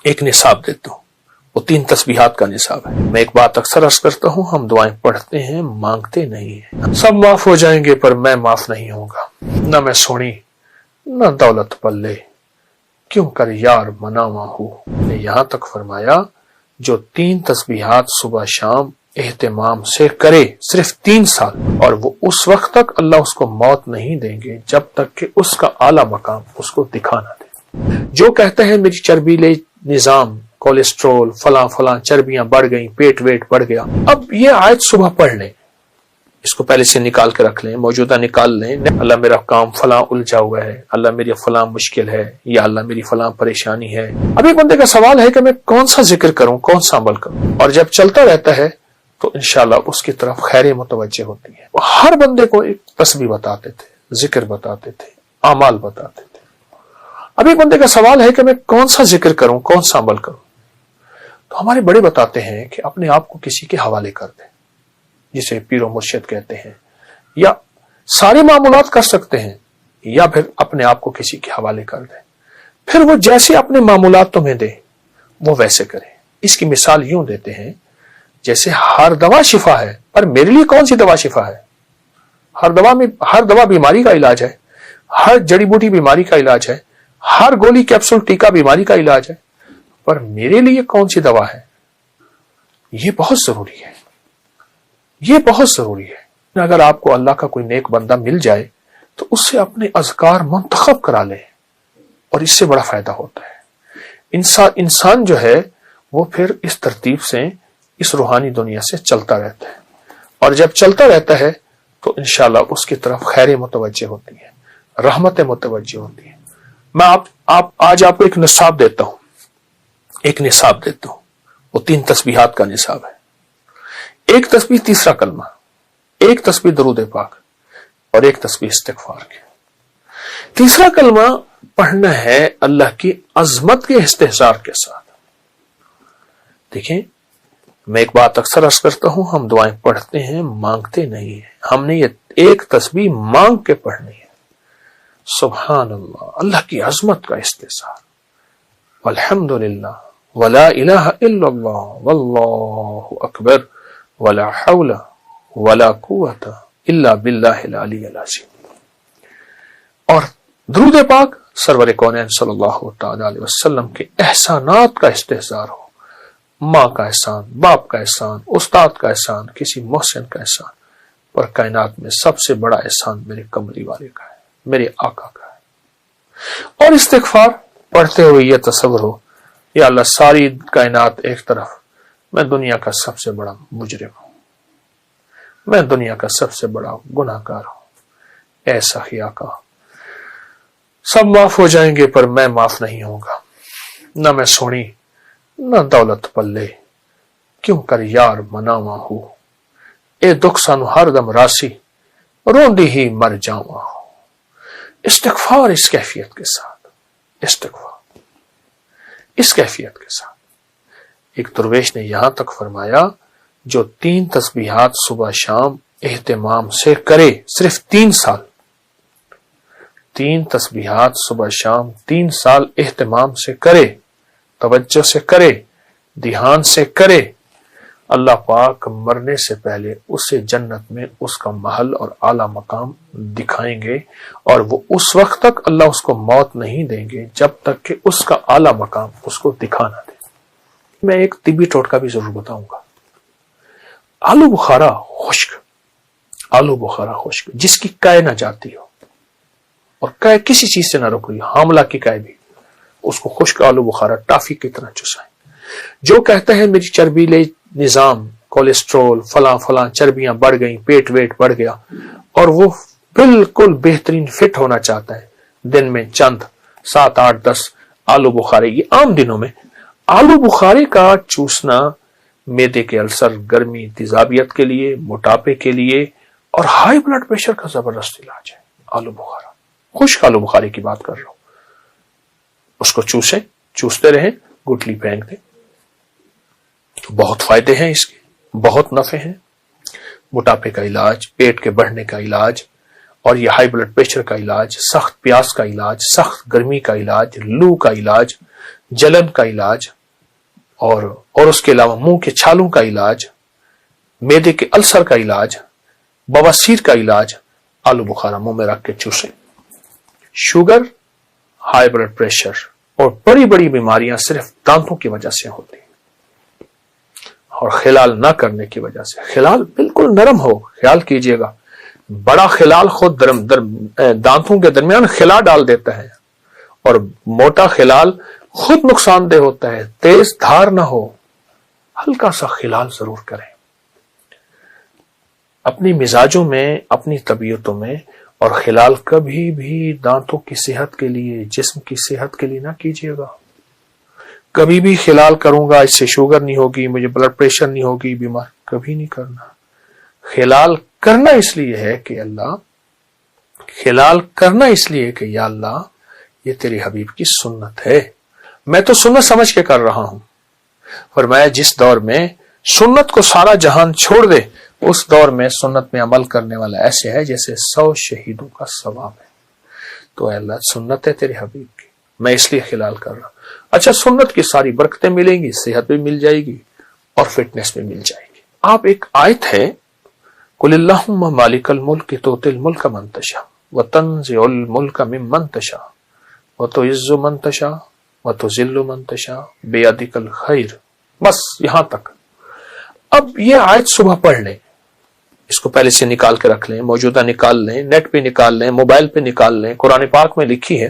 ایک نصاب دیتا ہوں، وہ 3 تسبیحات کا نصاب ہے۔ میں ایک بات اکثر عرض کرتا ہوں، ہم دعائیں پڑھتے ہیں، مانگتے نہیں ہیں۔ سب معاف ہو جائیں گے پر میں معاف نہیں ہوں گا، نہ میں سونی نہ دولت پلے، کیوں کر یار مناواں ہوں۔ نے یہاں تک فرمایا جو 3 تسبیحات صبح شام اہتمام سے کرے، صرف 3 سال، اور وہ اس وقت تک اللہ اس کو موت نہیں دیں گے جب تک کہ اس کا اعلیٰ مقام اس کو دکھا نہ دے۔ جو کہتے ہیں میری چربیلے نظام، کولیسٹرول، فلاں فلاں چربیاں بڑھ گئیں، پیٹ ویٹ بڑھ گیا، اب یہ آیت صبح پڑھ لیں، اس کو پہلے سے نکال کے رکھ لیں، موجودہ نکال لیں۔ اللہ میرا کام فلاں الجھا ہوا ہے، اللہ میری فلاں مشکل ہے، یا اللہ میری فلاں پریشانی ہے۔ اب ایک بندے کا سوال ہے کہ میں کون سا ذکر کروں، کون سا عمل کروں، اور جب چلتا رہتا ہے تو انشاءاللہ اس کی طرف خیر متوجہ ہوتی ہے۔ وہ ہر بندے کو ایک تسبیح بتاتے تھے، ذکر بتاتے تھے، اعمال بتاتے تھے۔ اب ایک بندے کا سوال ہے کہ میں کون سا ذکر کروں، کون سا عمل کروں، تو ہمارے بڑے بتاتے ہیں کہ اپنے آپ کو کسی کے حوالے کر دیں، جسے پیر و مرشد کہتے ہیں، یا سارے معمولات کر سکتے ہیں، یا پھر اپنے آپ کو کسی کے حوالے کر دیں، پھر وہ جیسے اپنے معمولات تمہیں دے وہ ویسے کریں۔ اس کی مثال یوں دیتے ہیں جیسے ہر دوا شفا ہے، پر میرے لیے کون سی دوا شفا ہے؟ ہر دوا بیماری کا علاج ہے، ہر جڑی بوٹی بیماری کا علاج ہے، ہر گولی کیپسول ٹیکا بیماری کا علاج ہے، پر میرے لیے کون سی دوا ہے؟ یہ بہت ضروری ہے، یہ بہت ضروری ہے۔ اگر آپ کو اللہ کا کوئی نیک بندہ مل جائے تو اس سے اپنے اذکار منتخب کرا لیں، اور اس سے بڑا فائدہ ہوتا ہے۔ انسان جو ہے وہ پھر اس ترتیب سے اس روحانی دنیا سے چلتا رہتا ہے، اور جب چلتا رہتا ہے تو انشاءاللہ اس کی طرف خیر متوجہ ہوتی ہے، رحمت متوجہ ہوتی ہے۔ میں آج آپ کو ایک نصاب دیتا ہوں، وہ 3 تسبیحات کا نصاب ہے۔ ایک تسبیح تیسرا کلمہ، ایک تسبیح درود پاک، اور ایک تسبیح استغفار کی۔ تیسرا کلمہ پڑھنا ہے اللہ کی عظمت کے استحضار کے ساتھ۔ دیکھیں، میں ایک بات اکثر عرض کرتا ہوں، ہم دعائیں پڑھتے ہیں، مانگتے نہیں ہیں۔ ہم نے یہ ایک تسبیح مانگ کے پڑھنی ہے۔ سبحان اللہ، اللہ کی عظمت کا استحضار، والحمدللہ، ولا الہ الا اللہ، واللہ اکبر، ولا حول ولا قوت الا باللہ العلی العظیم۔ اور درود پاک سرور کونین صلی اللہ تعالی علیہ وسلم کے احسانات کا استحضار ہو، ماں کا احسان، باپ کا احسان، استاد کا احسان، کسی محسن کا احسان، پر کائنات میں سب سے بڑا احسان میرے کملی والے کا ہے، میرے آقا کا ہے۔ اور استغفار پڑھتے ہوئے یہ تصور ہو، یا اللہ ساری کائنات ایک طرف، میں دنیا کا سب سے بڑا مجرم ہوں، میں دنیا کا سب سے بڑا گناہ گار ہوں، اے سخی آقا سب معاف ہو جائیں گے پر میں معاف نہیں ہوں گا، نہ میں سونی نہ دولت پلے، کیوں کر یار مناواں ہوں، اے دکھ سانو ہر دم راسی، روندی ہی مر جاواں ہوں۔ استغفار اس کیفیت کے ساتھ، استغفار اس کیفیت کے ساتھ۔ ایک درویش نے یہاں تک فرمایا جو 3 تسبیحات صبح شام اہتمام سے کرے، صرف 3 سال، 3 تسبیحات صبح شام 3 سال اہتمام سے کرے، توجہ سے کرے، دھیان سے کرے، اللہ پاک مرنے سے پہلے اسے جنت میں اس کا محل اور اعلیٰ مقام دکھائیں گے، اور وہ اس وقت تک اللہ اس کو موت نہیں دیں گے جب تک کہ اس کا اعلیٰ مقام اس کو دکھا نہ دے۔ میں ایک طبی ٹوٹکا بھی ضرور بتاؤں گا۔ آلو بخارا خشک جس کی کائے نہ جاتی ہو، اور کائے کسی چیز سے نہ رک رہی، حاملہ کی کائے بھی، اس کو خشک آلو بخارا ٹافی کی طرح چسائیں۔ جو کہتے ہیں میری چربیلے نظام، کولیسٹرول، فلاں فلاں چربیاں بڑھ گئیں، پیٹ ویٹ بڑھ گیا، اور وہ بالکل بہترین فٹ ہونا چاہتا ہے، دن میں چند 7 8 10 آلو بخارے، یہ عام دنوں میں آلو بخارے کا چوسنا معدے کے السر، گرمی، تیزابیت کے لیے، موٹاپے کے لیے، اور ہائی بلڈ پریشر کا زبردست علاج ہے۔ آلو بخارا، خشک آلو بخارے کی بات کر رہا ہوں۔ اس کو چوستے رہیں، گٹلی پھینک دیں۔ بہت فائدے ہیں اس کے، بہت نفع ہیں۔ موٹاپے کا علاج، پیٹ کے بڑھنے کا علاج، اور یہ ہائی بلڈ پریشر کا علاج، سخت پیاس کا علاج، سخت گرمی کا علاج، لو کا علاج، جلن کا علاج اور اس کے علاوہ منہ کے چھالوں کا علاج، معدے کے السر کا علاج، بواسیر کا علاج آلو بخارا منہ میں رکھ کے چوسیں۔ شوگر، ہائی بلڈ پریشر اور بڑی بڑی بیماریاں صرف دانتوں کی وجہ سے ہوتی ہیں اور خلال نہ کرنے کی وجہ سے۔ خلال بالکل نرم ہو، خیال کیجئے گا، بڑا خلال خود دانتوں کے درمیان خلا ڈال دیتا ہے اور موٹا خلال خود نقصان دہ ہوتا ہے۔ تیز دھار نہ ہو، ہلکا سا خلال ضرور کریں۔ اپنی مزاجوں میں، اپنی طبیعتوں میں، اور خلال کبھی بھی دانتوں کی صحت کے لیے، جسم کی صحت کے لیے نہ کیجیے گا۔ کبھی بھی خلال کروں گا اس سے شوگر نہیں ہوگی، مجھے بلڈ پریشر نہیں ہوگی، بیمار، کبھی نہیں کرنا۔ خلال کرنا اس لیے ہے کہ یا اللہ یہ تیری حبیب کی سنت ہے، میں تو سنت سمجھ کے کر رہا ہوں۔ فرمایا جس دور میں سنت کو سارا جہان چھوڑ دے، اس دور میں سنت میں عمل کرنے والا ایسے ہے جیسے 100 شہیدوں کا ثواب ہے۔ تو اے اللہ سنت ہے تیرے حبیب کی، میں اس لیے خلال کر رہا ہوں۔ اچھا، سنت کی ساری برکتیں ملیں گی، صحت بھی مل جائے گی اور فٹنس بھی مل جائے گی۔ آپ ایک آیت ہے، قل اللہم مالک الملک تؤتی الملک من تشاء وتنزع الملک ممن تشاء وتعز من تشاء وتذل من تشاء بیدک الخیر، بس یہاں تک۔ اب یہ آیت صبح پڑھ لیں، اس کو پہلے سے نکال کے رکھ لیں، موجودہ نکال لیں، نیٹ پہ نکال لیں، موبائل پہ نکال لیں، قرآن پاک میں لکھی ہے۔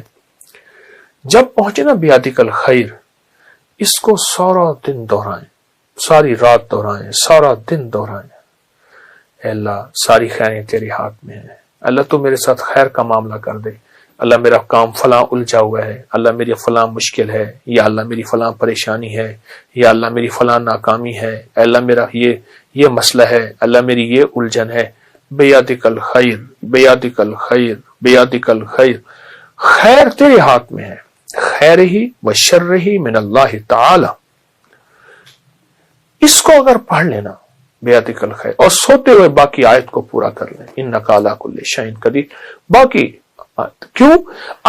جب پہنچے نا بیدک الخیر، اس کو سارا دن دہرائیں، ساری رات دہرائیں، سارا دن دہرائیں۔ اے اللہ ساری خیریں تیرے ہاتھ میں ہیں، اللہ تو میرے ساتھ خیر کا معاملہ کر دے، اللہ میرا کام فلاں الجھا ہوا ہے، اللہ میری فلاں مشکل ہے، یا اللہ میری فلاں پریشانی ہے، یا اللہ میری فلاں ناکامی ہے، اے اللہ میرا یہ مسئلہ ہے، اللہ میری یہ الجھن ہے۔ بیدک الخیر، بیدک الخیر، بیدک الخیر، خیر تیرے ہاتھ میں ہے، خیر ہی و شر ہی من اللہ تعالی۔ اس کو اگر پڑھ لینا بیدک الخیر، اور سوتے ہوئے باقی آیت کو پورا کر لیں، انک علی کل شیء قدیر۔ باقی کیوں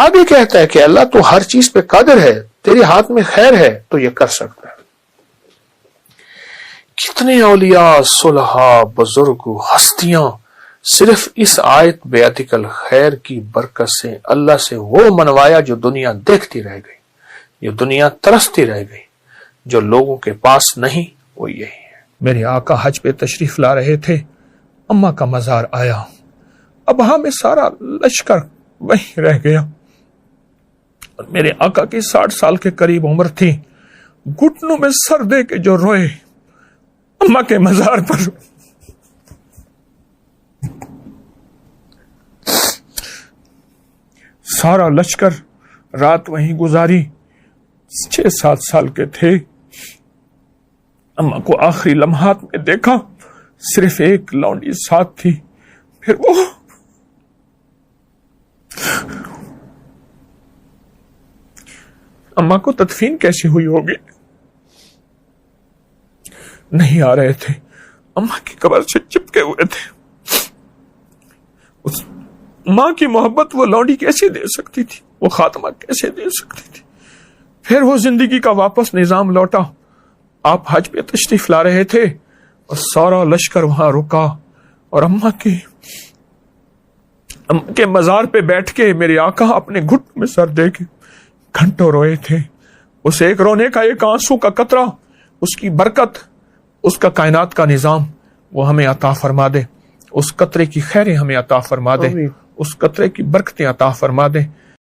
آگے کہتا ہے کہ اللہ تو ہر چیز پہ قادر ہے، تیرے ہاتھ میں خیر ہے تو یہ کر سکتا ہے۔ کتنے اولیاء، صلحاء، بزرگ، ہستیاں صرف اس آیت بیدک الخیر کی برکت سے اللہ سے وہ منوایا جو دنیا دیکھتی رہ گئی، جو دنیا ترستی رہ گئی، جو لوگوں کے پاس نہیں، وہ یہی ہے۔ میرے آقا حج پہ تشریف لا رہے تھے، اماں کا مزار آیا، ابہا میں سارا لشکر وہیں رہ گیا، اور میرے آقا کی 60 سال کے قریب عمر تھی، گھٹنوں میں سر دے کے جو روئے اماں کے مزار پر۔ سارا لشکر رات وہیں گزاری، 6-7 سال کے تھے۔ اماں کو آخری لمحات میں دیکھا، صرف ایک لونڈی ساتھ تھی، پھر وہ اماں کو تدفین کیسی ہوئی ہوگی؟ نہیں آ رہے تھے، اماں کی قبر سے چپکے ہوئے تھے۔ اس ماں کی محبت وہ لونڈی کیسے دے سکتی تھی، وہ خاتمہ کیسے دے سکتی تھی؟ پھر وہ زندگی کا واپس نظام لوٹا۔ آپ حج پہ تشریف لا رہے تھے اور سارا لشکر وہاں رکا، اور اماں کے مزار پہ بیٹھ کے میرے آقا اپنے گھٹ میں سر دے کے گھنٹوں روئے تھے۔ اس ایک رونے کا، ایک آنسو کا قطرہ، اس کی برکت، اس کا کائنات کا نظام وہ ہمیں عطا فرما دے، اس قطرے کی خیریں ہمیں عطا فرما دے، اس قطرے کی برکتیں عطا فرما دے۔